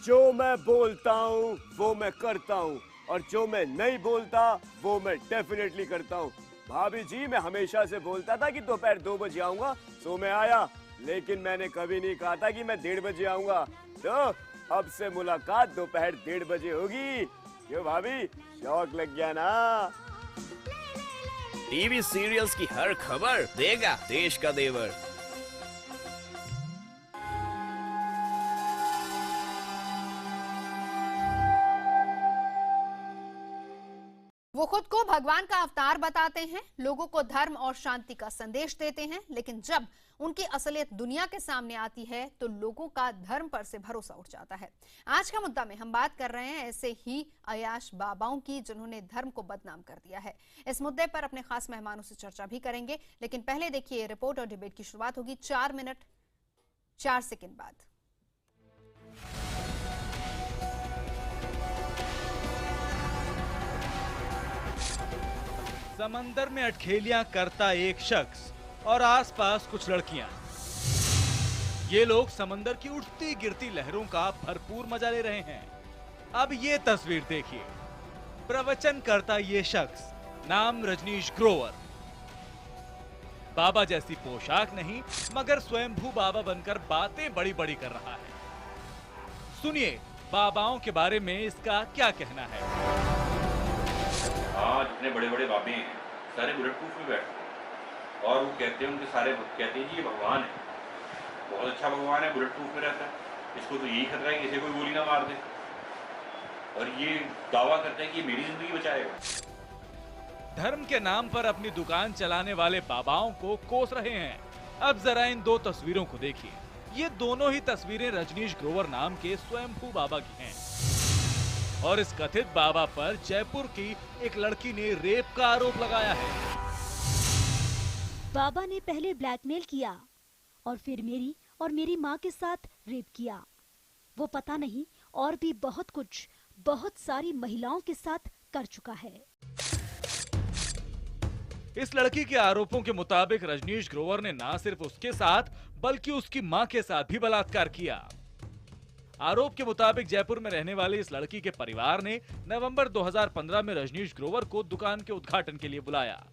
जो मैं बोलता हूँ वो मैं करता हूँ, और जो मैं नहीं बोलता वो मैं डेफिनेटली करता हूँ। भाभी जी, मैं हमेशा से बोलता था कि दोपहर 2 बजे आऊंगा, सो मैं आया, लेकिन मैंने कभी नहीं कहा था कि मैं 1:30 बजे आऊंगा। तो अब से मुलाकात दोपहर 1:30 बजे होगी। क्यों भाभी, शौक लग गया ना? टीवी सीरियल्स की हर खबर देगा देश का देवर। वो खुद को भगवान का अवतार बताते हैं, लोगों को धर्म और शांति का संदेश देते हैं, लेकिन जब उनकी असलियत दुनिया के सामने आती है तो लोगों का धर्म पर से भरोसा उठ जाता है। आज का मुद्दा में हम बात कर रहे हैं ऐसे ही अयाश बाबाओं की, जिन्होंने धर्म को बदनाम कर दिया है। इस मुद्दे पर अपने खास मेहमानों से चर्चा भी करेंगे, लेकिन पहले देखिए रिपोर्ट और डिबेट की शुरुआत होगी 4 मिनट 4 सेकंड बाद। समंदर में अटखेलियां करता एक शख्स और आसपास कुछ लड़कियां। ये लोग समंदर की उठती गिरती लहरों का भरपूर मजा ले रहे हैं। अब ये तस्वीर देखिए। प्रवचन करता ये शख्स, नाम रजनीश ग्रोवर। बाबा जैसी पोशाक नहीं, मगर स्वयंभू बाबा बनकर बातें बड़ी बड़ी कर रहा है। सुनिए बाबाओं के बारे में इसका क्या कहना है। हाँ, जितने बड़े बड़े बाबे हैं सारे बुलेट प्रूफ में बैठते हैं, और वो कहते हैं, उनके सारे कहते हैं जी ये भगवान है, बहुत अच्छा भगवान है, बुलेट प्रूफ में रहता है, इसको तो यही खतरा है कि इसे कोई गोली ना मार दे, और ये दावा करते हैं कि ये मेरी जिंदगी बचाएगा। धर्म के नाम पर अपनी दुकान चलाने वाले बाबाओं को कोस रहे हैं। अब जरा इन दो तस्वीरों को देखिए। ये दोनों ही तस्वीरें रजनीश ग्रोवर नाम के स्वयंभू बाबा की हैं। और इस कथित बाबा पर जयपुर की एक लड़की ने रेप का आरोप लगाया है। बाबा ने पहले ब्लैकमेल किया और फिर मेरी और मेरी माँ के साथ रेप किया। वो पता नहीं और भी बहुत कुछ, बहुत सारी महिलाओं के साथ कर चुका है। इस लड़की के आरोपों के मुताबिक रजनीश ग्रोवर ने न सिर्फ उसके साथ बल्कि उसकी मां के साथ भी बलात्कार किया। आरोप के मुताबिक जयपुर में रहने वाली इस लड़की के परिवार ने नवंबर 2015 में रजनीश ग्रोवर को दुकान के उद्घाटन के लिए बुलाया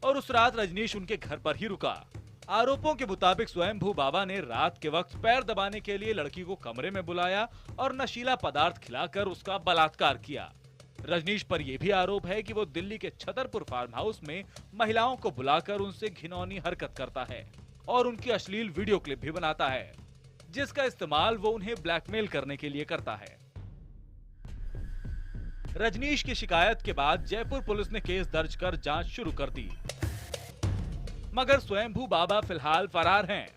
और उस रात रजनीश उनके घर पर ही रुका। आरोपों के मुताबिक स्वयंभू बाबा ने रात के वक्त पैर दबाने के लिए लड़की को कमरे में बुलाया और नशीला पदार्थ खिलाकर उसका बलात्कार किया। रजनीश पर यह भी आरोप है कि वो दिल्ली के छतरपुर फार्म हाउस में महिलाओं को बुलाकर उनसे घिनौनी हरकत करता है और उनकी अश्लील वीडियो क्लिप भी बनाता है, जिसका इस्तेमाल वो उन्हें ब्लैकमेल करने के लिए करता है। रजनीश की शिकायत के बाद जयपुर पुलिस ने केस दर्ज कर जांच शुरू कर दी, मगर स्वयंभू बाबा फिलहाल फरार हैं।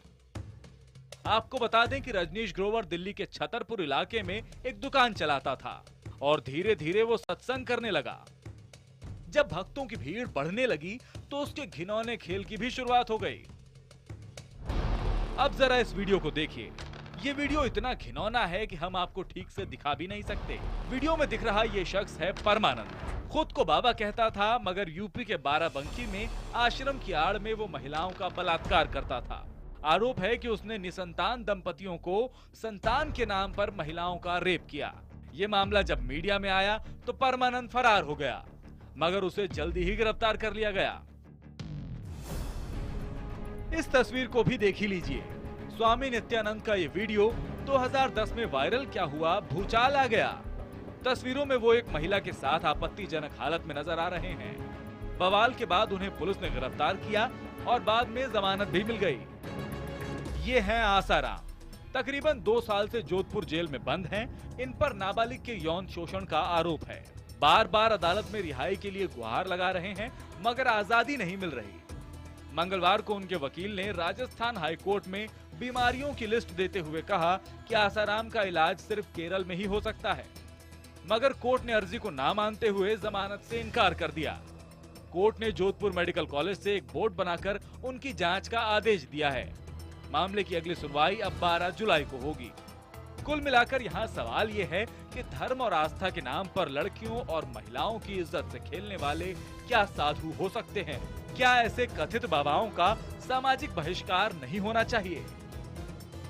आपको बता दें कि रजनीश ग्रोवर दिल्ली के छतरपुर इलाके में एक दुकान चलाता था और धीरे धीरे वो सत्संग करने लगा। जब भक्तों की भीड़ बढ़ने लगी तो उसके घिनौने खेल की भी शुरुआत हो गई। अब जरा इस वीडियो को देखिए। ये वीडियो इतना घिनौना है कि हम आपको ठीक से दिखा भी नहीं सकते। वीडियो में दिख रहा ये शख्स है परमानंद। खुद को बाबा कहता था, मगर यूपी के बाराबंकी में आश्रम की आड़ में वो महिलाओं का बलात्कार करता था। आरोप है कि उसने निसंतान दंपतियों को संतान के नाम पर महिलाओं का रेप किया। ये मामला जब मीडिया में आया तो परमानंद फरार हो गया, मगर उसे जल्दी ही गिरफ्तार कर लिया गया। इस तस्वीर को भी देख ही लीजिए। स्वामी नित्यानंद का ये वीडियो 2010 में वायरल क्या हुआ, भूचाल आ गया। तस्वीरों में वो एक महिला के साथ आपत्तिजनक हालत में नजर आ रहे हैं। बवाल के बाद उन्हें पुलिस ने गिरफ्तार किया और बाद में जमानत भी मिल गई। ये हैं आसाराम, तकरीबन 2 साल से जोधपुर जेल में बंद हैं। इन पर नाबालिग के यौन शोषण का आरोप है। बार बार अदालत में रिहाई के लिए गुहार लगा रहे हैं, मगर आजादी नहीं मिल रही। मंगलवार को उनके वकील ने राजस्थान हाईकोर्ट में बीमारियों की लिस्ट देते हुए कहा कि आसाराम का इलाज सिर्फ केरल में ही हो सकता है, मगर कोर्ट ने अर्जी को ना मानते हुए जमानत से इनकार कर दिया। कोर्ट ने जोधपुर मेडिकल कॉलेज से एक बोर्ड बनाकर उनकी जांच का आदेश दिया है। मामले की अगली सुनवाई अब 12 जुलाई को होगी। कुल मिलाकर यहाँ सवाल ये है कि धर्म और आस्था के नाम पर लड़कियों और महिलाओं की इज्जत से खेलने वाले क्या साधु हो सकते हैं? क्या ऐसे कथित बाबाओं का सामाजिक बहिष्कार नहीं होना चाहिए?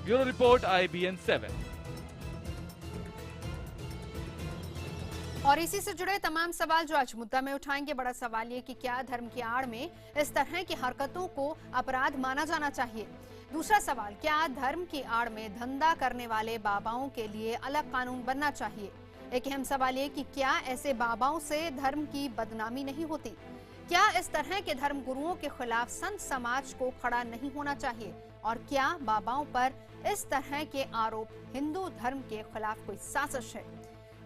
Bureau report IBN 7। और इसी से जुड़े तमाम सवाल जो आज मुद्दा में उठाएंगे। बड़ा सवाल ये कि क्या धर्म की आड़ में इस तरह की हरकतों को अपराध माना जाना चाहिए। दूसरा सवाल, क्या धर्म की आड़ में धंधा करने वाले बाबाओं के लिए अलग कानून बनना चाहिए। एक अहम सवाल ये कि क्या ऐसे बाबाओं से धर्म की बदनामी नहीं होती। क्या इस तरह के धर्म गुरुओं के खिलाफ संत समाज को खड़ा नहीं होना चाहिए। और क्या बाबाओं पर इस तरह के आरोप हिंदू धर्म के खिलाफ कोई साजिश है।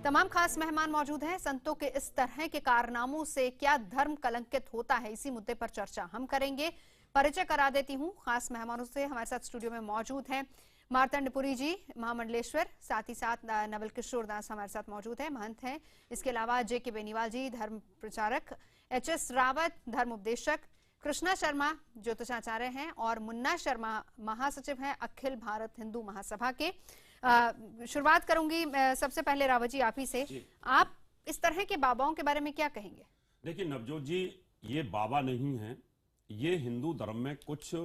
तमाम खास मेहमान मौजूद हैं। संतों के इस तरह के कारनामों से क्या धर्म कलंकित होता है, इसी मुद्दे पर चर्चा हम करेंगे। परिचय करा देती हूँ खास मेहमानों से। हमारे साथ स्टूडियो में मौजूद हैं मार्तंडपुरी जी, महामंडलेश्वर, साथ ही साथ नवल किशोर दास हमारे साथ मौजूद हैं, महंत हैं। इसके अलावा JK बेनीवाल जी, धर्म प्रचारक, HS रावत, धर्म उपदेशक, कृष्णा शर्मा ज्योतिषाचार्य हैं और मुन्ना शर्मा महासचिव हैं अखिल भारत हिंदू महासभा के। शुरुआत करूंगी सबसे पहले रावत जी आप ही से। आप इस तरह के बाबाओं के बारे में क्या कहेंगे। देखिए नवजोत जी, ये बाबा नहीं हैं, ये हिंदू धर्म में कुछ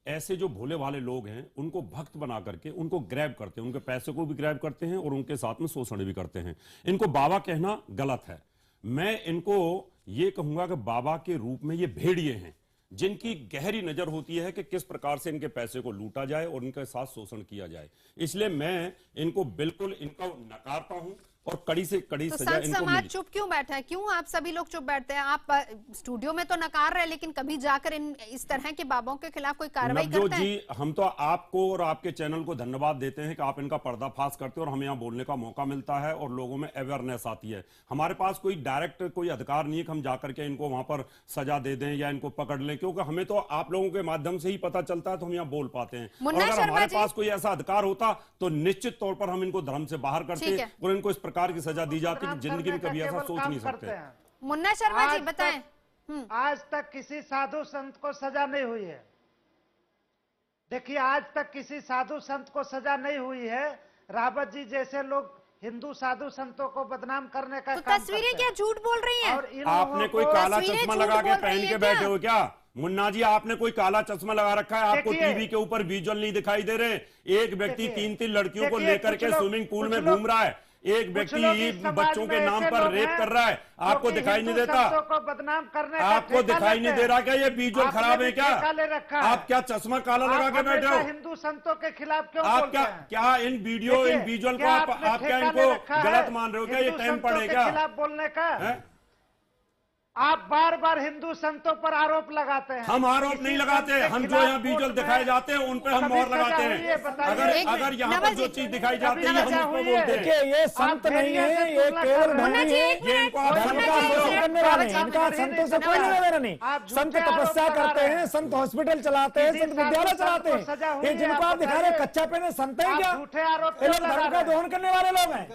ऐसे जो भोले भाले लोग हैं उनको भक्त बना करके उनको ग्रैब करते हैं, उनके पैसे को भी ग्रैब करते हैं और उनके साथ में शोषण भी करते हैं। इनको बाबा कहना गलत है। मैं इनको ये कहूंगा कि बाबा के रूप में ये भेड़िए हैं जिनकी गहरी नजर होती है कि किस प्रकार से इनके पैसे को लूटा जाए और इनके साथ शोषण किया जाए। इसलिए मैं इनको बिल्कुल इनको नकारता हूं और कड़ी से कड़ी तो सजा संत इनको समाज मिली। चुप क्यों बैठा है? क्यों आप सभी लोग चुप बैठते हैं? आप स्टूडियो में तो नकार रहे हैं, लेकिन कभी जाकर इस तरह के बाबाओं के खिलाफ कोई कार्रवाई नवजोत करते हैं? जी, हम तो आपको और आपके चैनल को धन्यवाद देते हैं कि आप इनका पर्दाफाश करते हैं और हमें यहाँ बोलने का मौका मिलता है और लोगों में अवेयरनेस आती है। हमारे पास कोई डायरेक्ट कोई अधिकार नहीं है कि हम जाकर के इनको वहां पर सजा दे दें या इनको पकड़ लें, क्योंकि हमें तो आप लोगों के माध्यम से ही पता चलता है तो हम यहाँ बोल पाते हैं। और मुन्ना अगर शर्मा हमारे जी। पास कोई ऐसा अधिकार होता तो निश्चित तौर पर हम इनको धर्म से बाहर ठीक करते है। और इनको इस प्रकार की सजा दी जाती कि जिंदगी में कभी ऐसा सोच नहीं सकते। मुन्ना शर्मा जी बताएं। आज तक किसी साधु संत को सजा नहीं हुई है। देखिए, आज तक किसी साधु संत को सजा नहीं हुई है। रावत जी जैसे लोग हिंदू साधु संतों को बदनाम करने का तो काम तस्वीरें करते क्या हैं। झूठ बोल रही हैं? और इन आपने लोगों कोई को- काला तस्वीरें चश्मा झूठ लगा के बोल रही पहन है के क्या? बैठे हो क्या? मुन्ना जी, आपने कोई काला चश्मा लगा रखा है, आपको देखिए। टीवी के ऊपर विजुअल नहीं दिखाई दे रहे। एक व्यक्ति देखिए। 3-3 लड़कियों को देखिए, लेकर कुछ के लोग- स्विमिंग पूल कुछ में लोग- घूम रहा है। एक कुछ व्यक्ति लोग इस समाज बच्चों के में नाम ऐसे पर लोग रेप हैं कर रहा है, आपको जो कि दिखाई नहीं हिंदू देता? संतों को बदनाम करने का आपको ठेका दिखाई नहीं लेते दे रहा हैं। क्या? ये विजुअल आपने खराब है भी क्या? ठेका ले रखा है। आप क्या चश्मा काला लगा आप के बैठे हमेशा हो? हिंदू संतों के खिलाफ क्यों आप बोलते क्या हैं? क्या इन वीडियो इन देखिए, विजुअल को क्या आप आपने क्या ठेका ले इनको रखा है गलत मान रहे हो क्या? ये हिंदू टाइम संतों पड़े के क्या? खिलाफ बोलने का? हैं? आप बार बार हिंदू संतों पर आरोप लगाते हैं। हम आरोप किसी नहीं संत लगाते, के हम जो खिलाफ यहाँ विजुअल कोर्ट में दिखाए जाते हैं उन पे हम कभी मोहर सजा लगाते हुई है? हैं। बताइए। अगर एक अगर मिनट, यहाँ नवल पर जो जी। चीज दिखाई जाती है कभी हम सजा उसको हुई है? बोलते हैं। देखिए, ये संत नहीं है, ये केवल मुन्ना जी, एक ये मिनट, इनको आप मुन्ना धर्म जी, का एक आरोप मिनट, करने वाले हैं, रावत इनका जी, संतों से कोई नवल। लेना देना नहीं। आप झूठे संत आरोप तपस्या लगा करते रहे हैं, हैं। संत हॉस्पिटल चलाते हैं, किसी संत विद्यालय साधु संत चलाते को सजा हैं। हुई ये है, जिनको आप आप दिखा रहे बताइए। कच्चा पहने संत है आप क्या? झूठे आरोप ये लोग क्यों धर्म लगा का रहे हैं? दोहन करने वाले लोग हैं।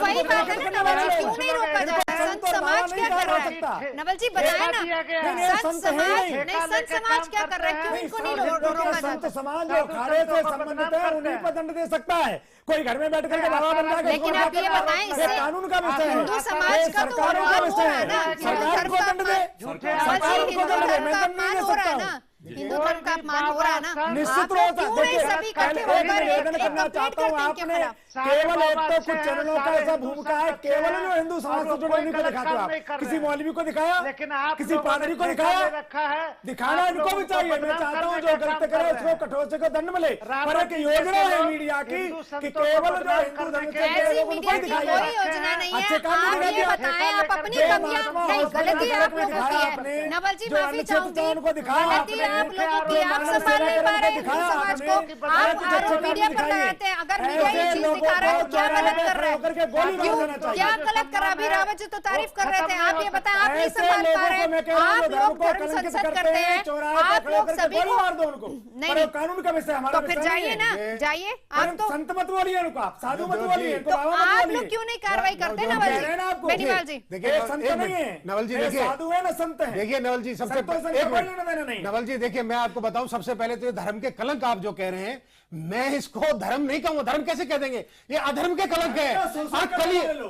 वही बात है ना नवल जी, क्यों नहीं रोका जा रहा? संत संत और समाज बाबा क्या नहीं कर रहा कहा है? सकता। नवल जी बताए ठेका ना, दिया गया है। नहीं, संत संत है समाज नहीं। नहीं, संत समाज क्या कर रहा है? क्यों इनको नहीं रोका जा संत रहा? समाज जो अखाड़े से संबंधित है उन्हीं पर दंड दे सकता है। कोई घर में बैठ करके बाबा बन जाएगा, लेकिन आप ये बताएं, इससे कानून का विषय है, हिंदू समाज ये का तो सरकारों का अपमान हो विषय रहा है ना। है। हिंदू सरकार धर्म को का दंड दे, अपमान- सरकार नवल जी, को हिंदू दंड दे, धर्म मैं का दंड नहीं अपमान दे हो रहा है सकता ना। हूँ। हिंदू धर्म का अपमान हो रहा है ना। निश्चित आप रूप लोग से क्यों नहीं देखिए, सभी इकट्ठे एक होकर निवेदन एक करना कंप्लीट चाहता हूँ, करते हैं इनके आपने खिलाफ? केवल एक तो कुछ चैनलों का ऐसा भूमिका है, केवल जो हिंदू समाज से जुड़े उन्हीं को दिखाते हो आप। किसी मौलवी को दिखाया, लेकिन आप किसी लोगों पादरी ने को ठेका दिखाया, ले रखा है। दिखाना आप इनको लोगों भी को चाहिए। मैं बदनाम चाहता हूँ करने जो का गलत काम करे कर उसको रहे हैं। कठोर से दंड मिले, रावत पर एक जी योजना जैसे है लोग मीडिया की हिंदू कि संतों को केवल जो बदनाम हिंदू करने धर्म के से लिए ऐसी लोग मीडिया उनको की दिखाया कोई योजना नहीं है। अच्छे काम आप नहीं ये किया। बताएं, आप अपनी जो कमियां महात्मा नहीं, हॉस्पिटल गलती में आप लोगों दिखाया की है। आपने, नवल जी जो माफी अनुच्छेद चाहूंगी, 54 को दिखाया गलती आपने, आप लोगों की, आप जो संभाल नहीं पा रहे दिखाया हिंदू समाज को। आपने, आप ऐसे आरोप मीडिया पर दिखाइए। लगाते हैं। अगर मीडिया ये ऐसे चीज लोगों दिखा रहा है, को क्या गलत कर रहा होकर के गोली है? मार क्यों, देना चाहिए। क्या गलत कर रहा है? अभी रावत जी तो तारीफ कर रहे थे, आप ये बताएं, आप नहीं संभाल पा रहे हैं। आप लोग धर्म संसद करते हैं, आप लोग सभी को नहीं, कानून का विषय हमारा तो फिर जाइए ना, जाइए आप तो। संत मत बोलिए इनको, आप साधु मत बोलिए इनको, तो बाबा मत आप बोलिए। लोग क्यों नहीं कार्रवाई करते कह रहे हैं ना नवल आपको। जी, बेनीवाल जी? देखिए संत नहीं है नवल जी, ये देखिए साधु है ना संत है। देखिए नवल जी, सबसे संतों से एक कोई मिनट। लेना देना नहीं। नवल जी देखिए, मैं आपको बताऊं, सबसे पहले तो ये धर्म के कलंक आप जो कह रहे हैं, मैं इसको धर्म नहीं कहूंगा। धर्म कैसे कह देंगे? ये अधर्म के कलंक है।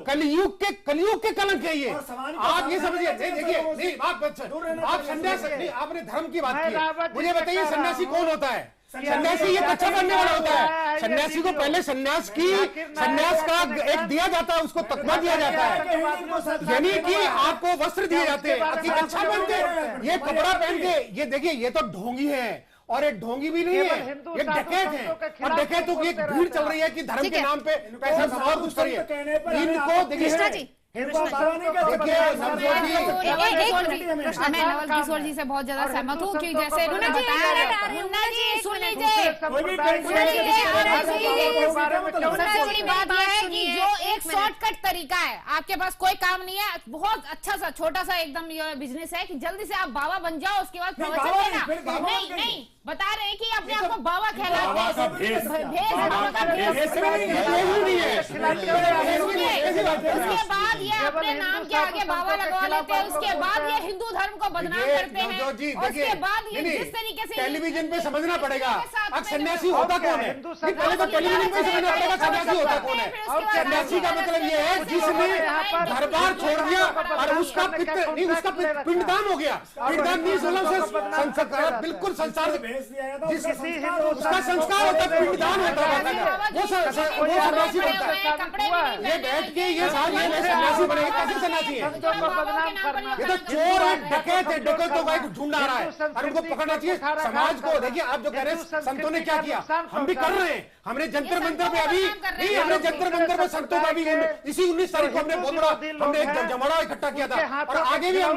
कलयुग के कलंक है ये। आप ये समझिए। नहीं देखिए, नहीं आप सन्यासी नहीं, आपने धर्म की बात की है। मुझे बताइए सन्यासी कौन होता है? सन्यासी ये कच्चा बनने वाला होता है। सन्यासी को पहले सन्यास का एक दिया जाता है, उसको तकवा दिया जाता है, यानी कि आपको वस्त्र दिए जाते हैं कि कच्चा पहन के, ये कपड़ा पहन के, ये देखिए ये तो ढोंगी है, और एक ढोंगी भी नहीं है, ये डकैत है, और डकैतों की एक भीड़ चल रही है कि धर्म के नाम पे पैसा समाज कुछ करिए। इनको देखिए मैं नवल किशोर जी से बहुत ज्यादा सहमत हूँ कि जैसे उन्होंने बताया, मुन्ना जी सुन लीजिए, सबसे बड़ी बात यह है कि जो एक शॉर्टकट तरीका है, आपके पास कोई काम नहीं है, बहुत अच्छा सा छोटा सा एकदम ये बिजनेस है कि जल्दी से आप बाबा बन जाओ, उसके बाद प्रवचन देना। नहीं बता रहे हैं कि अपने आप को बाबा कहलाते हैं, उसके बाद ये अपने नाम के आगे बाबा लगवा लेते हैं, उसके बाद ये हिंदू धर्म को बदनाम करते हैं, उसके बाद ये जिस तरीके से टेलीविजन पे समझना पड़ेगा अब सन्यासी होता कौन है। पहले तो टेलीविजन पे समझना पड़ेगा सन्यासी होता कौन है। सन्यासी का मतलब ये है जिसने घर बार छोड़ दिया और उसका पिंडदान हो गया। पिंडदान नहीं मतलब बिल्कुल संसार उसका संस्कार होता है, पिंडदान होता है, वो सन्यासी बनता है। ये बैठ के ये सारे सन्यासी बनेंगे, कैसे सन्यासी है? ये तो चोर है, डकैत है, डकैतों का एक ढूंढ आ रहा है और उनको पकड़ना चाहिए। समाज को देखिए, आप जो कह रहे हैं संतों ने क्या किया, हम भी कर रहे हैं। हमने जंतर मंतर पे अभी नहीं, हमने जंतर मंतर में संतों का भी इसी 19 तारीख को हमने बहुत बड़ा हमने एक जमाड़ा इकट्ठा किया था, और आगे भी हम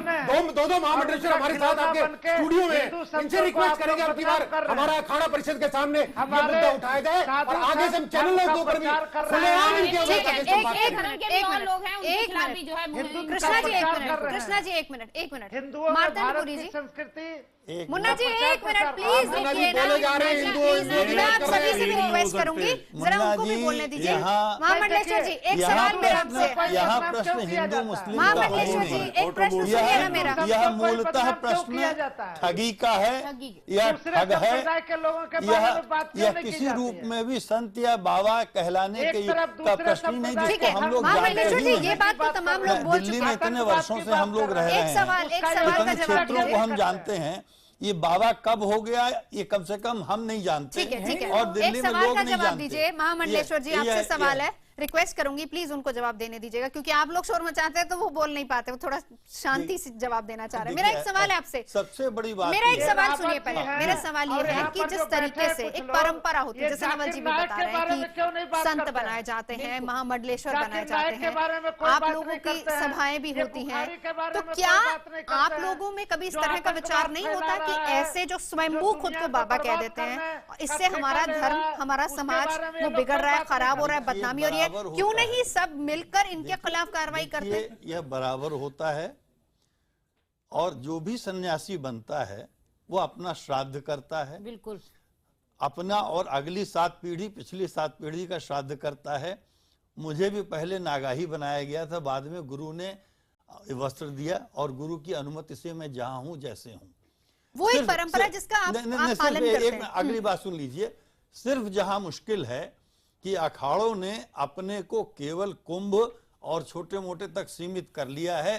दो महामंडलेश्वर हमारे साथ आपके स्टूडियो में, इनसे रिक्वेस्ट करेंगे अब की बार हमारा अखाड़ा परिषद के सामने ये मुद्दा उठाया जाए और आगे से हम चैनलों के ऊपर भी खुलेआम इनके कृष्णा जी एक मिनट मार्तंडपुरी जी, मुन्ना जी एक मिनट प्लीज देखिए ना, मैं आप सभी से भी रिक्वेस्ट करूंगी जरा उनको भी बोलने दीजिए। महामंडलेश्वर जी एक सवाल मेरा आपसे, यहाँ प्रश्न हिंदू मुस्लिम महामंडलेश्वर जी एक प्रश्न सुनिए ना मेरा। यह मूलतः प्रश्न ठगी का है, यह ठग है, यह किसी रूप में भी संत या बाबा कहलाने के का प्रश्न नहीं, जिसको हम लोग जानते ही ये बात तो तमाम लोग बोल चुके हैं। दिल्ली में इतने वर्षों से हम लोग रह रहे हैं, इतने क्षेत्रों को हम जानते हैं, ये बाबा कब हो गया ये कम से कम हम नहीं जानते। ठीक है, और दिल्ली में लोग नहीं जानते। दीजिए महामंडलेश्वर जी, आपसे सवाल है, रिक्वेस्ट करूंगी प्लीज उनको जवाब देने दीजिएगा, क्योंकि आप लोग शोर मचाते हैं तो वो बोल नहीं पाते, वो थोड़ा शांति से जवाब देना चाह रहे हैं। मेरा एक सवाल है आपसे, सबसे बड़ी बात, मेरा एक सवाल सुनिए पहले। मेरा सवाल ये है कि जिस तरीके से एक परंपरा होती है, जैसे नवल जी भी बता रहे हैं कि संत बनाए जाते हैं, महामंडलेश्वर बनाए जाते हैं, आप लोगों की सभाएं भी होती हैं, तो क्या आप लोगों में कभी इस तरह का विचार नहीं होता कि ऐसे जो स्वयंभू खुद को बाबा कह देते हैं, इससे हमारा धर्म, हमारा समाज वो बिगड़ रहा है, खराब हो रहा है, बदनामी हो रही है, क्यों नहीं सब मिलकर इनके खिलाफ कार्रवाई करते हैं? यह बराबर होता है, और जो भी सन्यासी बनता है वो अपना श्राद्ध करता है, बिल्कुल अपना और अगली 7 पीढ़ी पिछली 7 पीढ़ी का श्राद्ध करता है। मुझे भी पहले नागाही बनाया गया था, बाद में गुरु ने वस्त्र दिया और गुरु की अनुमति से मैं जहां हूं जैसे हूं। वो एक परंपरा जिसका आप पालन करते हैं। अगली बात सुन लीजिए, सिर्फ जहां मुश्किल है कि अखाड़ों ने अपने को केवल कुंभ और छोटे मोटे तक सीमित कर लिया है।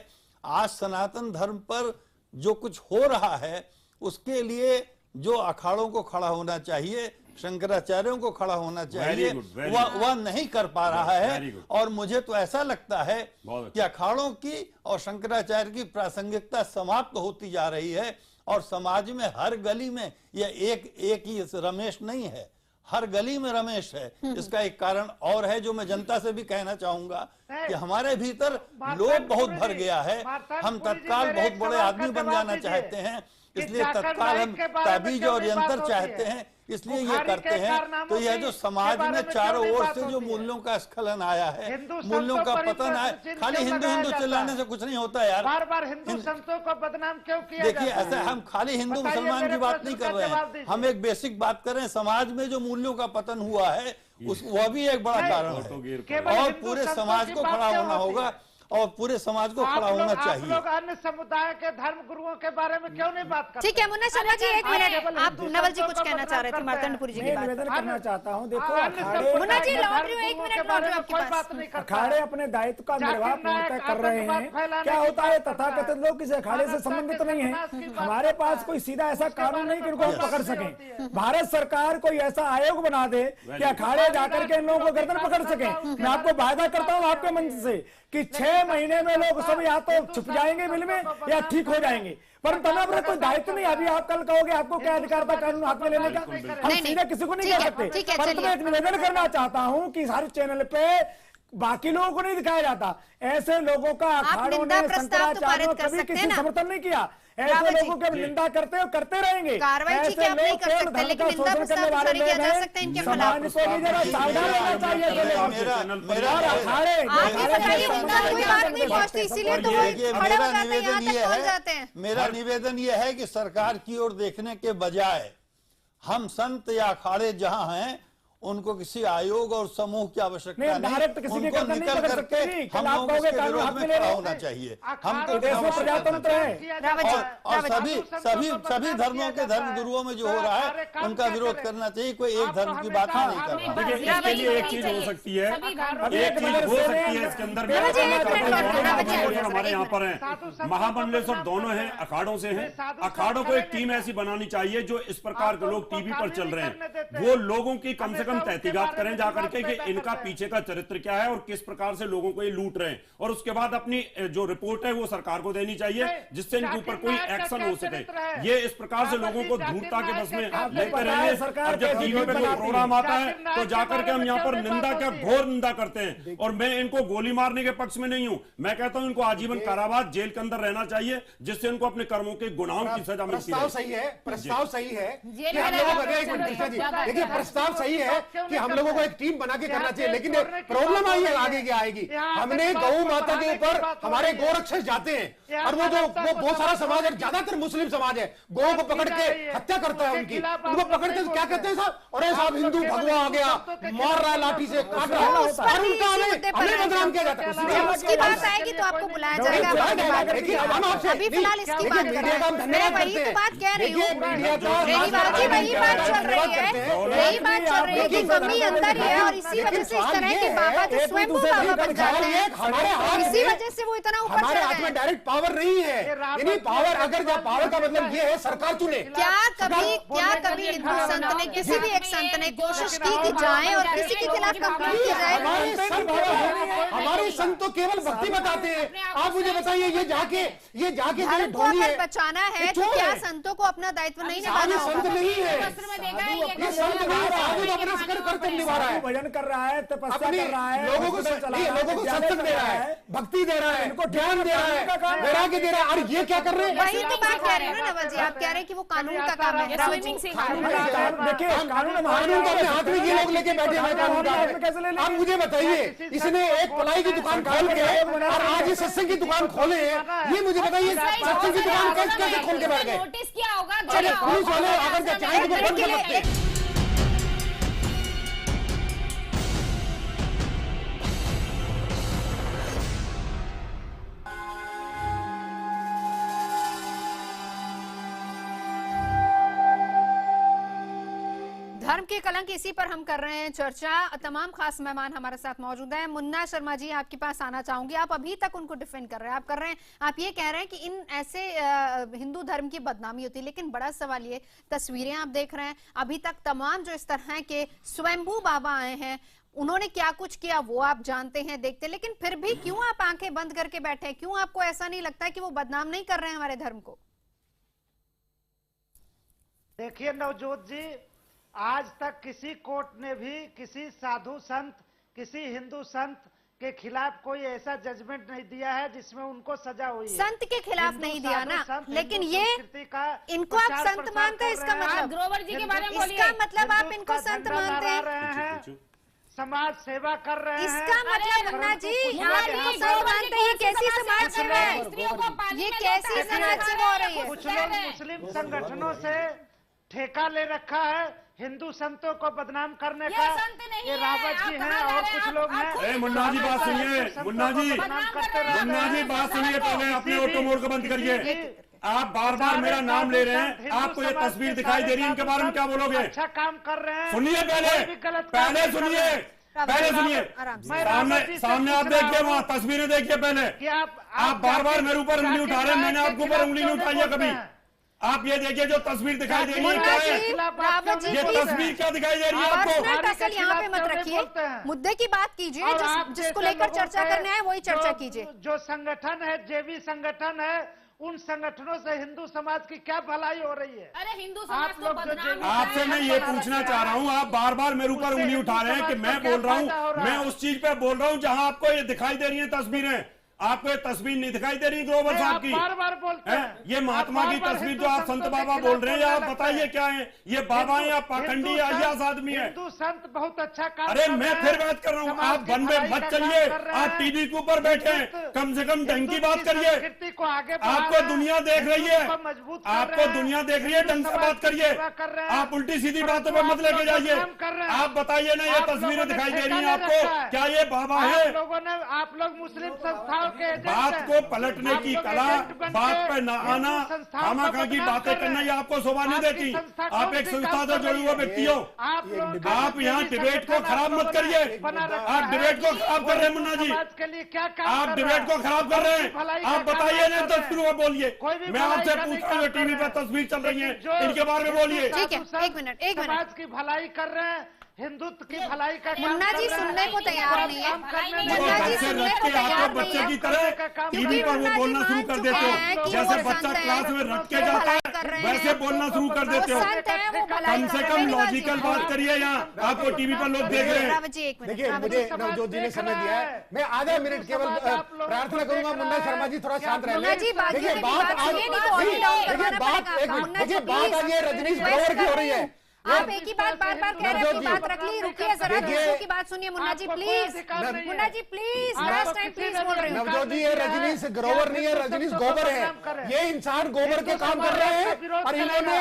आज सनातन धर्म पर जो कुछ हो रहा है उसके लिए जो अखाड़ों को खड़ा होना चाहिए, शंकराचार्यों को खड़ा होना चाहिए, वह नहीं कर पा रहा है। और मुझे तो ऐसा लगता है कि अखाड़ों की और शंकराचार्य की प्रासंगिकता समाप्त होती जा रही है, और समाज में हर गली में यह एक ही रमेश नहीं है, हर गली में रमेश है। इसका एक कारण और है जो मैं जनता से भी कहना चाहूंगा कि हमारे भीतर लोभ बहुत भर गया है। हम तत्काल बहुत बड़े आदमी बन जाना चाहते हैं, इसलिए तत्काल हम ताबीज और यंत्र चाहते हैं, इसलिए ये करते हैं। तो यह जो समाज में चारों ओर से जो मूल्यों का स्खलन आया है, मूल्यों का पतन आया, खाली हिंदू हिंदू चिल्लाने से कुछ नहीं होता यार। बार हिंदू संतों को बदनाम क्यों किया? देखिए ऐसा हम खाली हिंदू मुसलमान की बात नहीं कर रहे हैं, हम एक बेसिक बात कर रहे हैं। समाज में जो मूल्यों का पतन हुआ है वह भी एक बड़ा कारण है, और पूरे समाज को खड़ा होना होगा। और पूरे समाज को खड़ा होना आप चाहिए। लोग अन्य समुदाय के धर्म गुरुओं के बारे में क्यों नहीं बात करते? ठीक है मुन्ना शर्मा जी, एक मिनट, आप नवल जी कुछ कहना चाह रहे थे मार्तंडपुरी जी की बात। निवेदन करना चाहता हूँ, देखो मुन्ना जी लौट रही हूँ, एक मिनट लौट रही हूँ आपके पास। अखाड़े अपने दायित्व का निर्वाह पूर्णतः कर रहे हैं। क्या होता है, तथाकथित लोग किसी अखाड़े से संबंधित नहीं है। हमारे पास कोई सीधा ऐसा कानून नहीं कि उनको हम पकड़ सकें। भारत सरकार कोई ऐसा आयोग बना दे कि अखाड़े जाकर के इन लोगों को गर्दन पकड़ सके। मैं आपको वायदा करता हूँ आपके मंच से कि 6 महीने में लोग सब या तो छुप जाएंगे बिल में या ठीक हो जाएंगे, परंतु हमारा कोई दायित्व नहीं। अभी आप कल कहोगे आपको क्या अधिकार था कानून हाथ में लेने का, हम सीधा किसी को नहीं कह सकते। परंतु मैं एक निवेदन करना चाहता हूँ कि हर चैनल पे बाकी लोगों को नहीं दिखाया जाता। ऐसे लोगों का अखाड़ों ने शंकराचार्य ने कभी किसी समर्थन नहीं किया। ऐसे लोगों की निंदा करते और करते रहेंगे। कार्रवाई ठीक है, आप नहीं कर सकते, लेकिन निंदा प्रस्ताव तो जारी किया जा सकता है इनके खिलाफ। सावधान रहना चाहिए। मेरा निवेदन यह है कि सरकार की ओर देखने के बजाय हम संत या अखाड़े जहां हैं उनको किसी आयोग और समूह की आवश्यकता नहीं, उनको निकल करके हम लोगों के विरोध में खड़ा होना चाहिए। हमको प्रजातंत्र है और सभी धर्मों के धर्म गुरुओं में जो हो रहा है उनका विरोध करना चाहिए। कोई एक धर्म की बात नहीं कर रहा। देखिए इसके लिए एक चीज हो सकती है, एक चीज हो सकती है इसके अंदर हमारे यहाँ पर है महामंडलेश्वर दोनों हैं, अखाड़ों से हैं। अखाड़ों को एक टीम ऐसी बनानी चाहिए जो इस प्रकार के लोग टीवी पर चल रहे हैं वो लोगों की कम से तहकीकात करें जाकर के कि इनका पीछे का चरित्र क्या है और किस प्रकार से लोगों को ये लूट रहे हैं, और उसके बाद अपनी जो रिपोर्ट है वो सरकार को देनी चाहिए जिससे इनके ऊपर कोई एक्शन हो सके। ये इस प्रकार से लोगों को धूर्तता के बस में लेते रहिए और जब टीवी पे कोई प्रोग्राम आता है तो जाकर के हम यहाँ पर निंदा क्या घोर निंदा करते हैं। और मैं इनको गोली मारने के पक्ष में नहीं हूं, मैं कहता हूं इनको आजीवन कारावास जेल के अंदर रहना चाहिए जिससे इनको अपने कर्मों के गुनाहों की सजा मिलती है। प्रस्ताव सही है कि हम लोगों को देखिए प्रस्ताव सही है कि हम लोगों को एक टीम बना के करना चाहिए, लेकिन प्रॉब्लम आई है आगे क्या आएगी। हमने गौ माता के ऊपर हमारे गोरक्षक जाते हैं और वो बहुत सारा समाज है, ज्यादातर मुस्लिम समाज है, गौ को पकड़ के हत्या करता है उनकी, उनको पकड़ के क्या कहते हैं साहब, अरे साहब हिंदू भगवा आ गया, मार रहा है लाठी से, काट रहा है, और उनका हमें बदनाम किया जाता है। उसकी बात आएगी तो आपको बुलाया जाएगा। हम आपसे अभी फिलहाल इसकी बात कर रहे हैं, मैं वही तो बात कह रही हूँ, वही बात चल रही है कि कमी अंदर है और इसी वजह से इस तरह के बाबा जो स्वयं बाबा बन जाते हैं, इसी वजह से वो इतना ऊपर हमारे हाथ में डायरेक्ट पावर नहीं है। यानी पावर अगर पावर का मतलब ये है सरकार चुने। क्या कभी हिंदू संत ने, किसी भी एक संत ने कोशिश की कि जाए और किसी के खिलाफ कंप्लेंट की जाए? हमारे संत तो केवल भक्ति बताते हैं। आप मुझे बताइए ये जाके धर्म को अगर बचाना है तो क्या संतों को अपना दायित्व नहीं निभाना होगा? संत नहीं है, ये संत नहीं है, भजन कर रहा है, तपस्या कर रहा है, लोगों को सत्संग दे रहा है, भक्ति दे रहा है, इनको ज्ञान दे रहा है, वैराग्य दे रहा है। और ये क्या कर रहे हैं? वही तो बात कह रहे हैं ना नवल जी, आप कह रहे हैं कि वो कानून का काम है। देखिए कानून का अपने हाथ में ये लोग लेके बैठे हैं कानून का। आप मुझे बताइए, इसने एक पलाई की दुकान खोल के और आज ये सत्संग की दुकान खोले हैं, ये मुझे बताइए सत्संग की दुकान कैसे खोल के बैठ गए? नोटिस किया होगा, चलिए पुलिस वाले अगर चाहे तो बंद कर सकते हैं। धर्म के कलंक, इसी पर हम कर रहे हैं चर्चा। तमाम खास मेहमान हमारे साथ मौजूद हैं। मुन्ना शर्मा जी, आपके पास आना चाहूंगी। आप अभी तक उनको डिफेंड कर रहे हैं, आप ये कह रहे हैं कि इन ऐसे हिंदू धर्म की बदनामी होती है, लेकिन बड़ा सवाल ये, तस्वीरें आप देख रहे हैं, अभी तक तमाम जो इस तरह के स्वयंभू बाबा आए हैं उन्होंने क्या कुछ किया वो आप जानते हैं, देखते हैं, लेकिन फिर भी क्यों आप आंखें बंद करके बैठे हैं? क्यों आपको ऐसा नहीं लगता है कि वो बदनाम नहीं कर रहे हैं हमारे धर्म को? देखिए नवजोत जी, आज तक किसी कोर्ट ने भी किसी साधु संत, किसी हिंदू संत के खिलाफ कोई ऐसा जजमेंट नहीं दिया है जिसमें उनको सजा हुई है। संत के खिलाफ नहीं दिया ना, लेकिन ये इनको आप संत मानते हैं, इसका मतलब ग्रोवर जी के बारे में बोलिए, इसका मतलब आप इनको संत मानते हैं, समाज सेवा कर रहे हैं। इसका मतलब मुन्ना जी आप इनको संत मानते हैं? कैसी समाज सेवा है ये? कैसी समाज सेवा हो रही है? कुछ लोग मुस्लिम संगठनों से ठेका ले रखा है, हिंदू संतों को बदनाम करने ये का संत नहीं ये है, रावत आप जी कहाँ हैं जा और रहे हैं? कुछ लोग आप खुद हैं। मुन्ना जी बात सुनिए, मुन्ना जी बात सुनिए, पहले अपने ऑटो मोड को बंद करिए। आप बार बार मेरा नाम ले रहे हैं, आपको ये तस्वीर दिखाई दे रही है, इनके बारे में क्या बोलोगे? अच्छा काम कर रहे हैं, सुनिए पहले सुनिए, सामने आप देखिए, वहाँ तस्वीरें देखिए पहले। आप बार बार मेरे ऊपर उंगली उठा रहे हैं, मैंने आपके ऊपर उंगली नहीं उठाई है कभी। आप ये देखिए जो तस्वीर दिखाई दे रही है क्या है? ये तस्वीर क्या दिखाई दे रही है आपको? यहाँ पे मत रखिए, मुद्दे की बात कीजिए, जिसको लेकर चर्चा करना है वही चर्चा कीजिए। जो संगठन है, जेवी संगठन है, उन संगठनों से हिंदू समाज की क्या भलाई हो रही है? अरे हिंदू समाज आप लोग आपसे मैं ये पूछना चाह रहा हूँ, आप बार बार मेरे ऊपर उंगली उठा रहे हैं कि मैं बोल रहा हूँ, मैं उस चीज पे बोल रहा हूँ जहाँ आपको ये दिखाई दे रही है तस्वीरें। आपको ये तस्वीर नहीं दिखाई दे रही ग्रोवर साहब की? बार बार बोलते हैं ये महात्मा की तस्वीर जो आप संत बाबा बोल रहे हैं, आप बताइए क्या है ये? बाबा है या पाखंडी या अयास आदमी है? हिंदू संत बहुत अच्छा काम। अरे मैं फिर बात कर रहा हूँ, आप वन में मत चलिए, आप टीवी के ऊपर बैठे हैं, कम से कम ढंग की बात करिए। आपको दुनिया देख रही है, आपको दुनिया देख रही है, ढंग से बात करिए। आप उल्टी सीधी बातों पर मत लेके जाइए। आप बताइए ना, ये तस्वीरें दिखाई दे रही है आपको, क्या ये बाबा है? आप लोग मुस्लिम संस्थाओं बात को पलटने की कला, बात पर न आना, खामखा की बातें करना, ये आपको शोभा नहीं देती। आप एक संस्था से जुड़े हुए व्यक्ति हो, आप यहाँ डिबेट को खराब मत करिए। आप डिबेट को खराब कर रहे हैं मुन्ना जी, आप डिबेट को खराब कर रहे हैं। आप बताइए ना, तस्वीरों में बोलिए। मैं आपसे पूछ रहा हूँ, टीवी पर तस्वीर चल रही है, इनके बारे में बोलिए। ठीक है, एक मिनट। समाज की भलाई कर रहे हैं, हिंदुत्व की भलाई का। मुन्ना जी सुनने को तैयार नहीं है, मुन्ना जी सुनने को तैयार नहीं बच्चे की है, तरह टीवी पर वो बोलना शुरू कर देते हो, जैसे बच्चा क्लास में रट के जाता है वैसे बोलना शुरू कर देते हो। कम से कम लॉजिकल बात करिए, यहाँ आपको टीवी पर लोग देख रहे हैं। देखिए, मुझे नवजोत जी ने समय दिया है, मैं आधा मिनट केवल प्रार्थना करूंगा मुन्ना शर्मा जी थोड़ा शांत रह लें। देखिए बात आज ये रजनीश ग्रोवर की हो रही है। आप एक ही बात बार बार कह रहे हैं, अपनी बात रख ली, रुकिए जरा, दूसरों की बात सुनिए। Munna ji please, Munna ji please, last time please बोल रहे हैं। नवजोत जी, ये रजनीश ग्रोवर नहीं है, रजनीश गोबर है। ये इंसान गोबर के काम कर रहे हैं और इन्होंने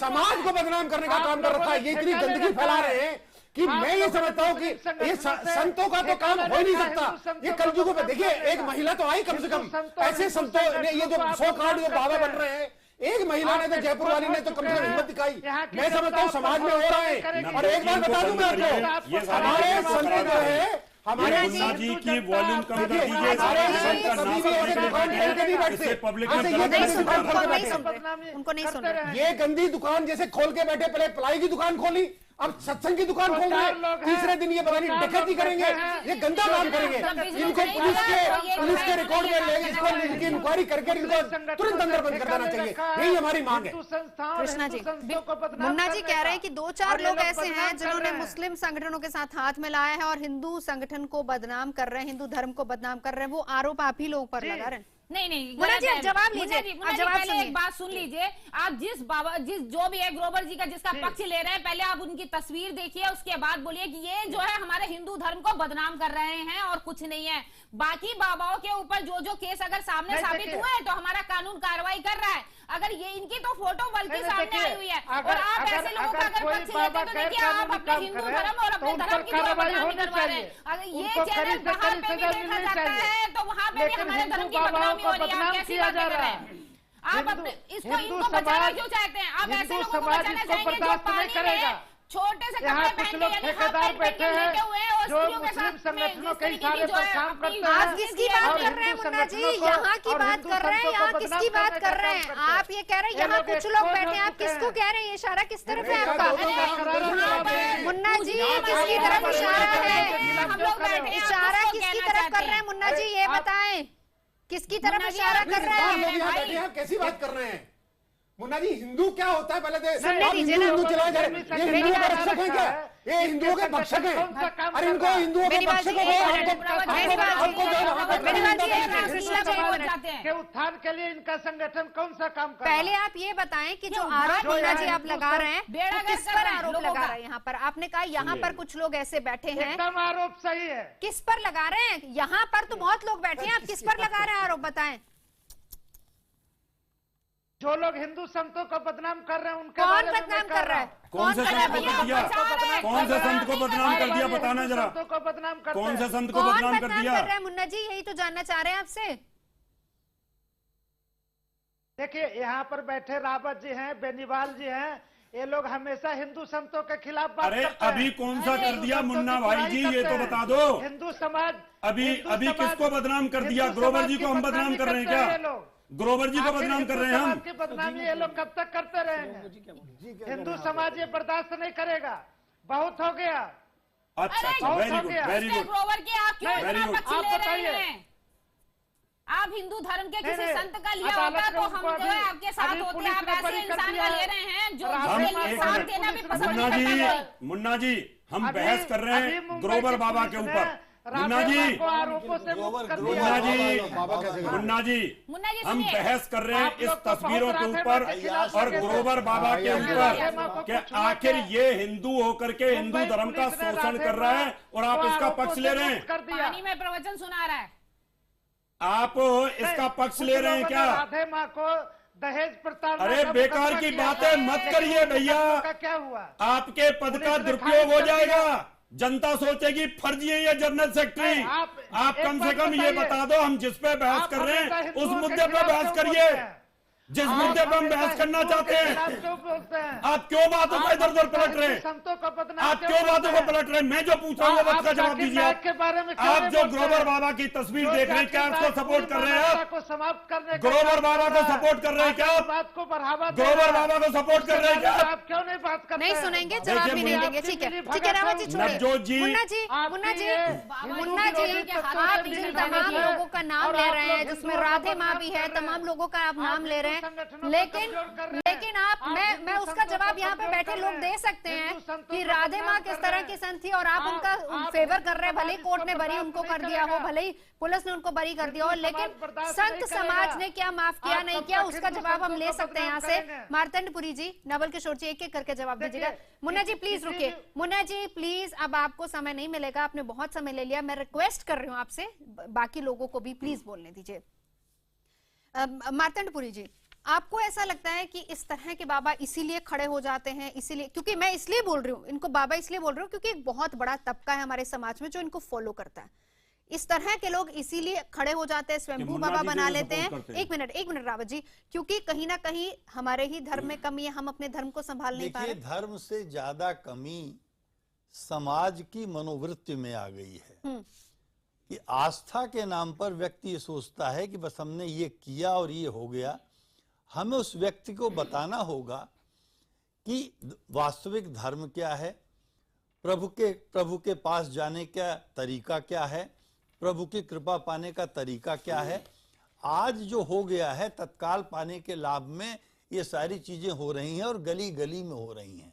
समाज को बदनाम करने का काम कर रखा है। ये इतनी गंदगी फैला रहे हैं कि मैं ये समझता हूँ कि ये संतों का तो काम हो ही नहीं सकता। ये कलयुग पे देखिए, एक महिला तो आई कम से कम, ऐसे संतों ने ये जो 100 कार्ड जो बाबा बन रहे हैं, एक महिला ने तो जयपुर वाली ने तो कम से कम हिम्मत दिखाई। मैं समझता हूँ समाज में हो रहा है। और एक बात बता दूं मैं आपको, हमारे संत जो है, हमारे मुन्ना जी की वॉल्यूम कम कर दीजिए। उनको नहीं सुन रहे। ये गंदी दुकान जैसे खोल के बैठे, पहले प्लाई की दुकान खोली, अब सत्संग की दुकान खोल रहे हैं, तीसरे दिन ये पता नहीं डकैती करेंगे, ये गंदा काम करेंगे। इनको पुलिस के रिकॉर्ड में ले, इसको इनकी इंक्वायरी करके इनको तुरंत अंदर बंद कर देना चाहिए। यही हमारी मांग है। कृष्णा जी, मुन्ना जी कह रहे हैं कि 2-4 लोग ऐसे हैं जिन्होंने मुस्लिम संगठनों के साथ हाथ मिलाया है और हिंदू संगठन को बदनाम कर रहे हैं, हिंदू धर्म को बदनाम कर रहे हैं। वो आरोप आप ही लोगों पर लगा रहे हैं। नहीं, मुन्ना जी जवाब लीजिए, पहले एक बात सुन लीजिए। आप जिस जो भी है ग्रोवर जी का जिसका पक्ष ले रहे हैं, पहले आप उनकी तस्वीर देखिए, उसके बाद बोलिए कि ये जो है हमारे हिंदू धर्म को बदनाम कर रहे हैं और कुछ नहीं है। बाकी बाबाओं के ऊपर जो केस अगर सामने साबित हुए हैं तो हमारा कानून कार्रवाई कर रहा है। अगर ये इनकी तो फोटो बल्कि सामने आई हुई है और आप ऐसे लोगों का अगर पक्ष लेते तो देखिए, आप अपने हिंदू धर्म और अपने धर्म की बदनामी करवा रहे हैं। अगर ये चैनल बाहर पे भी देखा जाता है तो वहाँ पे भी हमारे धर्म की बदनामी हो रही है। आप कैसी बातें कर रहे हैं? आप अपने इनको बचाना क्यों चाहते हैं? आप ऐसे लोगों को बचाना चाहेंगे जो पानी में छोटे से कपड़े पहन के ठेकेदार बैठे हैं, जो मुस्लिम संगठनों के इशारे पर काम करते हैं। आप किसकी बात कर रहे हैं मुन्ना जी? यहाँ की बात कर रहे हैं, यहाँ किसकी बात कर रहे हैं? आप ये कह रहे हैं यहाँ कुछ लोग बैठे हैं, आप किसको कह रहे हैं? ये इशारा किस तरफ है आपका? मुन्ना जी किसकी तरफ इशारा है? हम लोग बैठे इशारा किसकी तरफ कर रहे हैं मुन्ना जी, ये बताएं, किसकी तरफ इशारा कर रहे हैं? कैसी बात कर रहे हैं मुन्ना जी? हिंदू क्या होता है पहले सुनने दीजिए ना। हिंदू चलाए जा रहे हैं, ये हिंदुओं के रक्षक हैं क्या? ये हिंदुओं के भक्षक हैं। अरे इनको हिंदुओं के भक्षक के उत्थान के लिए इनका संगठन कौन सा काम कर? पहले आप ये बताएं कि जो आरोप मुन्ना जी आप लगा रहे हैं, किस पर आरोप लगा रहे हैं? यहाँ पर आपने कहा यहाँ पर कुछ लोग ऐसे बैठे हैं, एकदम आरोप सही है। किस पर लगा रहे हैं? यहाँ पर तो बहुत लोग बैठे हैं, आप किस पर लगा रहे हैं आरोप, बताएं। जो लोग हिंदू संतों को बदनाम कर रहे हैं उनके कौन बारे में बदनाम मैं कर रहा है? कौन से संत को कर दिया? कौन से संत को बदनाम कर दिया? बताना जरा, संतों को बदनाम करते कौन से हैं। संत को कौन बदनाम कर बदनाम दिया? कर रहा है मुन्ना जी, यही तो जानना चाह रहे हैं आपसे। देखिए यहाँ पर बैठे रावत जी हैं, बेनीवाल जी हैं, ये लोग हमेशा हिंदू संतों के खिलाफ बात अरे करते हैं। अभी कौन सा कर दिया हिंदू मुन्ना संतों की भाई जी, बुराई ये तो करते बता हैं। दो। हिंदू समाज अभी किसको बदनाम कर दिया? ग्रोवर जी को हम बदनाम कर रहे हैं क्या? ग्रोवर जी को बदनाम कर रहे हैं हम? की बदनामी ये लोग कब तक करते रहेंगे? हिंदू समाज ये बर्दाश्त नहीं करेगा, बहुत हो गया। अच्छा, very good, very good. Grover के आप क्यों Very इतना good. पक्ष ले रहे हैं? आप हिंदू धर्म के किसी नहीं, संत का लिया अदालत होता ने तो उनको हम जो है अभी- आपके साथ अभी होते। पुलिस आप ने ऐसे बरी कर इंसान दिया का ले है। रहे हैं जो हम जिसके लिए एक साथ मिनट, देना भी पसंद मुन्ना नहीं करता है। जी, मुन्ना जी, हम अभी- बहस कर रहे अभी हैं मुंबई ग्रोवर की बाबा पुलिस के ने ऊपर। मुन्ना जी, को आरोपों से मुक्त कर दिया। मुन्ना जी, मुन्ना जी हम सुनिए। बहस कर रहे हैं आप इस लोग तो तस्वीरों बहुत के राधे ऊपर माँ के खिलाफ और लगे थे। ग्रोवर बाबा के राधे ऊपर माँ को कि कुछ हुआ आखिर क्या? ये हिंदू होकर के हिंदू मुंबई धर्म का पुलिस ने शोषण राधे कर रहा है और आप को इसका आरोपों पक्ष से ले रहे हैं। मुक्त कर दिया। पानी में प्रवचन सुना रहा है। आप इसका पक्ष ले रहे हैं क्या? राधे माँ को दहेज प्रताड़ना अरे का बेकार मुकदमा की किया बातें है। मत लेकिन करिए उन भैया। संतों का क्या हुआ? आपके पद का पुलिस ने दुरुपयोग खारिज हो कर जाएगा। दिया। जनता सोचेगी फर्जी है ये जनरल सेक्रेटरी। नहीं, आप एक कम से बात कम ये बताइए। बता दो, हम जिस पे बहस आप कर रहे हमेशा हैं उस हिंदुओं के मुद्दे पे खिलाफ बहस क्यों करिए। बोलते हैं? जिस आप मुद्दे पे हम हमेशा बहस करना हिंदुओं चाहते के हैं, खिलाफ क्यों बोलते हैं? आप क्यों बातों को इधर उधर पलट रहे हैं? संतों को बदनाम आप क्यों बातों को पलट रहे हैं? मैं जो पूछ रहा हूँ वो बात का जवाब दीजिए। नायक के बारे में क्यों आप नहीं जो बोलते ग्रोवर हैं? बाबा की तस्वीर जो देख रहे हैं, क्या जाकिर उसको नायक सपोर्ट कर रहे हैं मानवता आप? को समाप्त करने का ग्रोवर काम बाबा कर को रहा है। सपोर्ट कर रहे हैं क्या आप? बात को बढ़ावा दे ग्रोवर रहा है। बाबा को सपोर्ट कर रहे हैं क्या? आप क्यों नहीं बात करते नहीं हैं? सुनेंगे, जवाब भी नहीं देंगे। ठीक है रावत जी छोड़िए। नवजोत जी, मुन्ना जी, मुन्ना जी, मुन्ना जी, आप जिन तमाम लोगों का नाम ले रहे हैं जिसमें राधे माँ भी है, तमाम लोगों का आप नाम ले रहे हैं, लेकिन आप मैं उसका जवाब यहाँ पे बैठे लोग दे सकते हैं कि राधे माँ किस तरह की संत थी और आप उनका फेवर कर रहे हैं। भले ही कोर्ट ने बरी उनको कर दिया हो, भले ही पुलिस ने उनको बरी कर दिया हो, लेकिन संत समाज ने क्या माफ किया नहीं किया उसका जवाब हम ले सकते हैं यहाँ से। मार्तंडपुरी जी, नवल किशोर जी, एक एक करके जवाब दीजिएगा। मुन्ना जी प्लीज रुकिए, मुन्ना जी प्लीज, अब आपको समय नहीं मिलेगा, आपने बहुत समय ले लिया। मैं रिक्वेस्ट कर रही हूँ आपसे, बाकी लोगों को भी प्लीज बोलने दीजिए। मार्तंडपुरी जी, आपको ऐसा लगता है कि इस तरह के बाबा इसीलिए खड़े हो जाते हैं, इसीलिए, क्योंकि मैं इसलिए बोल रही हूँ इनको बाबा इसलिए बोल रही हूँ क्योंकि एक बहुत बड़ा तबका है हमारे समाज में जो इनको फॉलो करता है। इस तरह के लोग इसीलिए खड़े हो जाते हैं, स्वयंभू बाबा बना लेते हैं। एक मिनट रावत जी, क्योंकि कहीं ना कहीं हमारे ही धर्म में कमी है, हम अपने धर्म को संभाल नहीं पा रहे। देखिए, धर्म से ज्यादा कमी समाज की मनोवृत्ति में आ गई है कि आस्था के नाम पर व्यक्ति ये सोचता है कि बस हमने ये किया और ये हो गया। हमें उस व्यक्ति को बताना होगा कि वास्तविक धर्म क्या है, प्रभु के पास जाने का तरीका क्या है, प्रभु की कृपा पाने का तरीका क्या है। आज जो हो गया है तत्काल पाने के लाभ में ये सारी चीजें हो रही हैं और गली गली में हो रही हैं।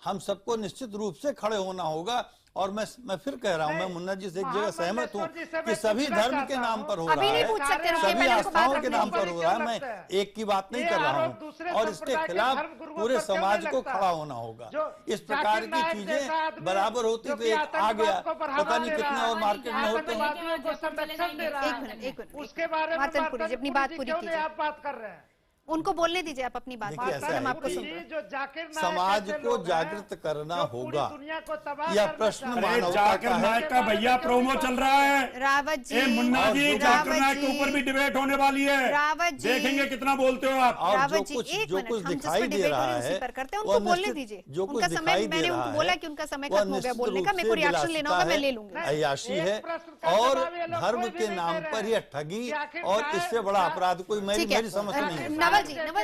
हम सबको निश्चित रूप से खड़े होना होगा। और मैं फिर कह रहा हूं, मैं मुन्ना जी से एक जगह सहमत हूं कि सभी धर्म के नाम पर हो रहा है, सभी आस्थाओं के नाम पर हो रहा है। मैं एक की बात नहीं कर रहा हूं और इसके खिलाफ पूरे समाज को खड़ा होना होगा। इस प्रकार की चीजें बराबर होती तो एक आ गया, पता नहीं कितने और मार्केट में होते हैं। एक मिनट, उसके बारे में अपनी बात पूरी कीजिए। आप बात कर रहे हैं, उनको बोलने दीजिए आप अपनी बात। हम आपको सुन जो जाकिर नायक समाज जैसे को लोग हैं, जागृत करना जो होगा। पूरी दुनिया को तबाह यह करना प्रश्न चाहते हैं। मानवता जाकिर का है। नायक का भैया प्रोमो चल रहा है। रावत जी, मुन्ना जी, जाकिर नायक के ऊपर भी डिबेट होने वाली है। रावत जी, देखेंगे कितना बोलते हो आप। और जो कुछ दिखाई दे रहा है उनको बोलने दीजिए। जो कुछ उनका समय, दिखाई दे मैंने रहा उनको है बोला कि उनका समय खत्म हो गया बोलने का, मेरे को रिएक्शन लेना होगा, मैं ले लूंगा। अय्याशी है और धर्म के नाम पर यह ठगी और इससे बड़ा अपराध कोई मेरी समझ नहीं है। नवल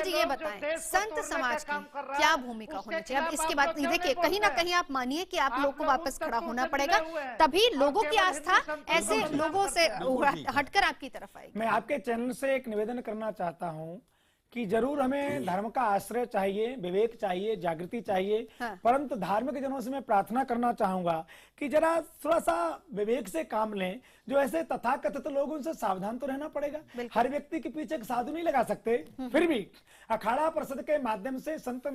जी ये बताएं, संत समाज की क्या भूमिका होनी चाहिए? अब इसके बाद देखिए, कहीं ना कहीं आप मानिए कि आप लोग को वापस खड़ा होना पड़ेगा, तभी लोगों की आस्था ऐसे लोगों से हटकर आपकी तरफ आएगी। मैं आपके चैनल से एक निवेदन करना चाहता हूं कि जरूर हमें धर्म का आश्रय चाहिए, विवेक चाहिए, जागृति चाहिए, परंतु धार्मिक जनों से मैं प्रार्थना करना चाहूंगा कि जरा थोड़ा सा विवेक से काम लें। जो ऐसे तथाकथित लोग, उनसे सावधान तो रहना पड़ेगा। हर व्यक्ति के पीछे एक साधु नहीं लगा सकते। फिर भी अखाड़ा परिषद के माध्यम से संत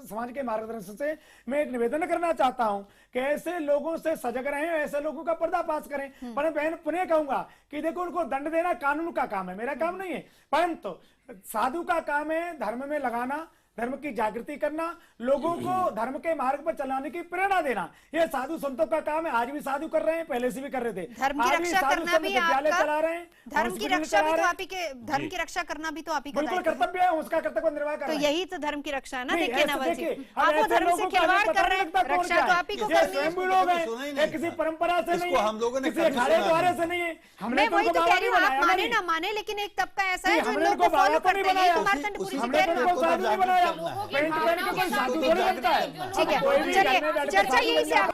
समाज के मार्गदर्शन से मैं एक निवेदन करना चाहता हूं कि ऐसे लोगों से सजग रहें, ऐसे लोगों का पर्दाफाश करें। पर मैं पुनः कहूंगा कि देखो, उनको दंड देना कानून का काम है, मेरा काम नहीं है। परंतु साधु का काम है धर्म में लगाना, धर्म की जागृति करना, लोगों को धर्म के मार्ग पर चलाने की प्रेरणा देना। ये साधु संतों का काम है। आज भी साधु कर रहे हैं, पहले से भी कर रहे थे। धर्म की रक्षा करना भी विद्यालय चला रहे हैं, धर्म की रक्षा भी तो आप ही के, धर्म की रक्षा करना भी तो आप ही का बिल्कुल कर्तव्य है, उसका कर्तव्य निर्वाह कर तो रहे हैं। यही तो धर्म की रक्षा है ना। नहीं, देखिए ऐसे नवल जी, देखिए, आप वो ऐसे धर्म से लोगों को खिलवाड़ पता कर नहीं रहे लगता हैं, कौन रक्षा क्या तो है। आप ही को ये करनी स्वयं है। लोग हैं, सुना ही ये नहीं किसी था। परंपरा से नहीं इसको है, हम लोगों ने किसी कभी अखाड़े सुना द्वारे नहीं। से नहीं है। हमने मैं वही उनको तो बाबा कह रही नहीं हूँ, आप बनाया, माने नहीं। ना माने, लेकिन एक तबका ऐसा है नहीं, जो इन हमने लोगों को उनको फॉलो बाबा तो करते नहीं हैं। बनाया। यही तो मार्तंडपुरी जी हमने कह रहे तो हैं। उनको साधु नहीं बनाया। लोगों की पेंट पहन के कोई साधु भावनाओं थोड़ी के बनता है। साथ ठीक है, कोई भी घर में बैठ चलिए के चर्चा साधु यही बन से जाता है।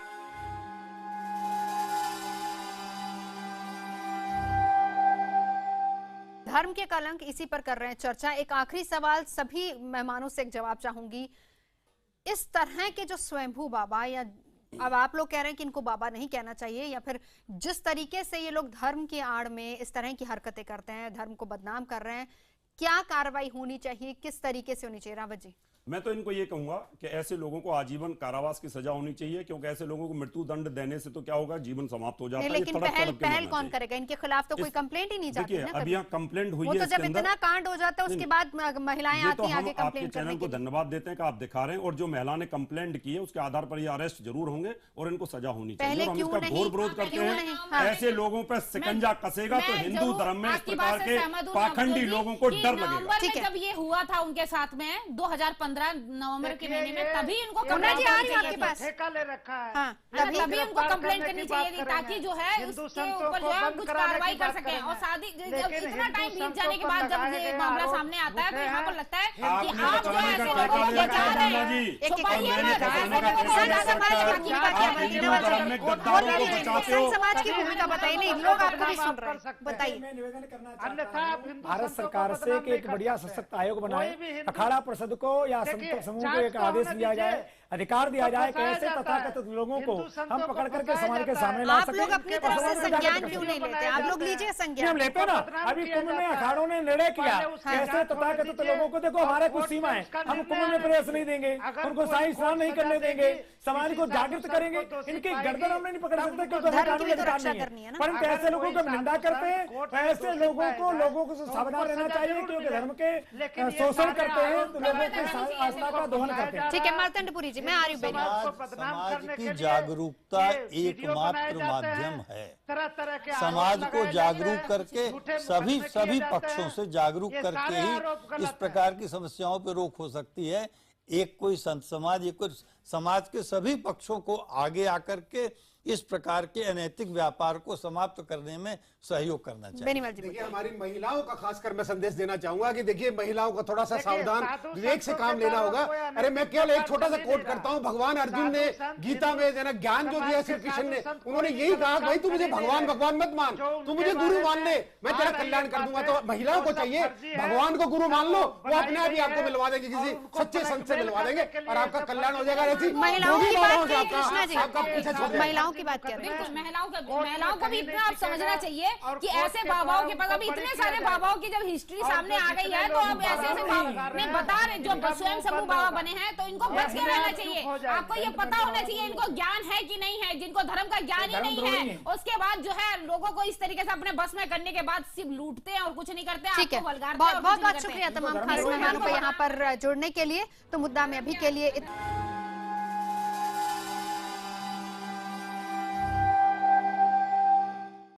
धर्म के कलंक इसी पर कर रहे हैं चर्चा। एक आखिरी सवाल सभी मेहमानों से एक जवाब चाहूंगी। इस तरह के जो स्वयंभू बाबा, या अब आप लोग कह रहे हैं कि इनको बाबा नहीं कहना चाहिए, या फिर जिस तरीके से ये लोग धर्म की आड़ में इस तरह की हरकतें करते हैं, धर्म को बदनाम कर रहे हैं, क्या कार्रवाई होनी चाहिए, किस तरीके से होनी चाहिए? रावत जी। मैं तो इनको ये कहूंगा कि ऐसे लोगों को आजीवन कारावास की सजा होनी चाहिए, क्योंकि ऐसे लोगों को मृत्यु दंड देने से तो क्या होगा, जीवन समाप्त हो जाता है। लेकिन पहल कौन करेगा? इनके खिलाफ तो कोई कंप्लेंट ही नहीं जाती देखिए, ना। अभी यहाँ कंप्लेंट हुई वो है तो इसके जब अंदर। इतना कांड हो जाता है उसके बाद महिलाएं ये तो आती हैं हम आगे आपके कंप्लेंट करने चैनल को के लिए। धन्यवाद देते हैं कि आप दिखा रहे हैं, और जो महिला ने कंप्लेंट की है उसके आधार पर ये अरेस्ट जरूर होंगे और इनको सजा होनी चाहिए। पहले और हम क्यों इसका नहीं? घोर विरोध करते क्यों हैं। नहीं? हाँ। ऐसे लोगों पर शिकंजा कसेगा तो मैं हिंदू जरूर धर्म में इस आपकी प्रकार बात से के सहमत हूं, पाखंडी नवजोत जी, लोगों को कि डर लगेगा। नवंबर ठीक में है। जब ये हुआ था उनके साथ में 2015 नवंबर के महीने में, तभी इनको कमला जी आ रही है चाहिए आपके पास। ठेका ले रखा है। हाँ, तभी उनको गिरफ्तार कंप्लेंट करने करनी की चाहिए बात थी, करेंगे। ताकि जो है हिंदू उसके संतों ऊपर को जो है बंद कुछ कराने की कार्रवाई कर बात सके। और करेंगे। शादी जब लेकिन इतना टाइम हिंदू बीत जाने के संतों बाद पर जब लगाए ये गए मामला आरोप सामने आता है तो झूठे यहाँ पर हैं। लगता है कि आपने आप जो बताने ऐसे का लोगों को ठेका बचा लिया रहे कमला हैं, जी। छुपाइए और मत, मैंने ऐसे बताने का लोगों को ठेका सजा लिया करवाइए, सकता ताकि है। बाकी आप हिंदू धर्म में गद्दारों को बचाते हो। समाज की भूमिका बताइए। नहीं, लोग आपको भी सुन रहे हैं, बताइए। मैं निवेदन करना अन्यथा चाहता आप हूं हिंदू भारत संतों को सरकार से बदनाम कि नहीं एक कर बढ़िया सकते। सशक्त आयोग कोई बनाए, भी हिंदू अखाड़ा परिषद को या देखिए, संत समूह को जांच एक तो आदेश होने दिया जाए, दीजिए। अधिकार दिया तो जाए कि फंसाया ऐसे जाता है। तथाकथित लोगों को हिंदू संतों हम को पकड़ करके फंसाया समाज के जाता है। सामने ला आप सकें। लोग अपनी और तरफ समाज से को जागृत संज्ञान करें। क्यों नहीं लेते? आप लोग लीजिए नहीं, संज्ञान। हम लेते ना। बदनाम अभी किया कुंभ में जाता है। अखाड़ों ने निर्णय किया पहले उसकी ऐसे जांच होने तथाकथित दीजिए। लोगों को देखो, हमारे कुछ कोर्ट सीमा है, उसका हम निर्णय कुंभ में प्रवेश नहीं देंगे, अगर उनको कोई शाही स्नान कोर्ट नहीं सजा करने देंगे, देगी, समाज को किसी जागृत साधु करेंगे। संत को दोषी इनकी पाएगी, गर्दन हम नहीं पकड़ तब सकते उनको क्योंकि धर्म हमें की भी तो कानूनी रक्षा अधिकार करनी है नहीं ना। है। परंतु ऐसे लोगों को निंदा करते हैं, ऐसे लोगों को सावधान रहना चाहिए, क्योंकि धर्म के शोषण करते हैं तो लोगों की आस्था का दोहन करते हैं। ठीक है, मार्तंडपुरी जी, मैं आ रही हूँ बेरी। समाज की जागरूकता एकमात्र माध्यम है। समाज को जागरूक करके सभी पक्षों से जागरूक करके ही इस प्रकार की समस्याओं पर रोक हो सकती है। एक कोई संत समाज, एक कोई समाज के सभी पक्षों को आगे आकर के इस प्रकार के अनैतिक व्यापार को समाप्त करने में सहयोग करना चाहिए। देखिए, हमारी महिलाओं का खासकर मैं संदेश देना चाहूंगा कि देखिए, महिलाओं को थोड़ा सा सावधान विवेक से काम लेना होगा। अरे मैं केवल एक छोटा सा कोट करता हूं, भगवान अर्जुन ने गीता में ज्ञान जो दिया श्री कृष्ण ने, उन्होंने यही कहा, भाई तू मुझे भगवान मत मान, तू मुझे गुरु मान ले, मैं तेरा कल्याण कर दूंगा। तो महिलाओं को चाहिए, भगवान को गुरु मान लो, वो अपने आप ही आपको मिलवा देंगे, किसी सच्चे संत से मिलवा देंगे और आपका कल्याण हो जाएगा। ऐसी महिलाओं की बात की कृष्णा आपका पीछे छोड़ जी, महिलाओं की बात कर रहे बिल्कुल, हैं। महिलाओं को भी इतना आप समझना चाहिए कि ऐसे बाबाओं के पास अभी इतने सारे बाबाओं की जब हिस्ट्री सामने आ गई है, तो अब ऐसे बाबा ने बता रहे जो स्वयं समूह बाबा बने हैं, तो इनको बच के रहना चाहिए। आपको ये पता होना चाहिए इनको ज्ञान है कि नहीं है। जिनको धर्म का ज्ञान ही नहीं है, उसके बाद जो है लोगों को इस तरीके से अपने बस में करने के बाद सिर्फ लूटते हैं और कुछ नहीं करते। ठीक है, बहुत बहुत शुक्रिया तमाम खास मेहमानों को यहाँ पर जुड़ने के लिए। तो मुद्दा में अभी के लिए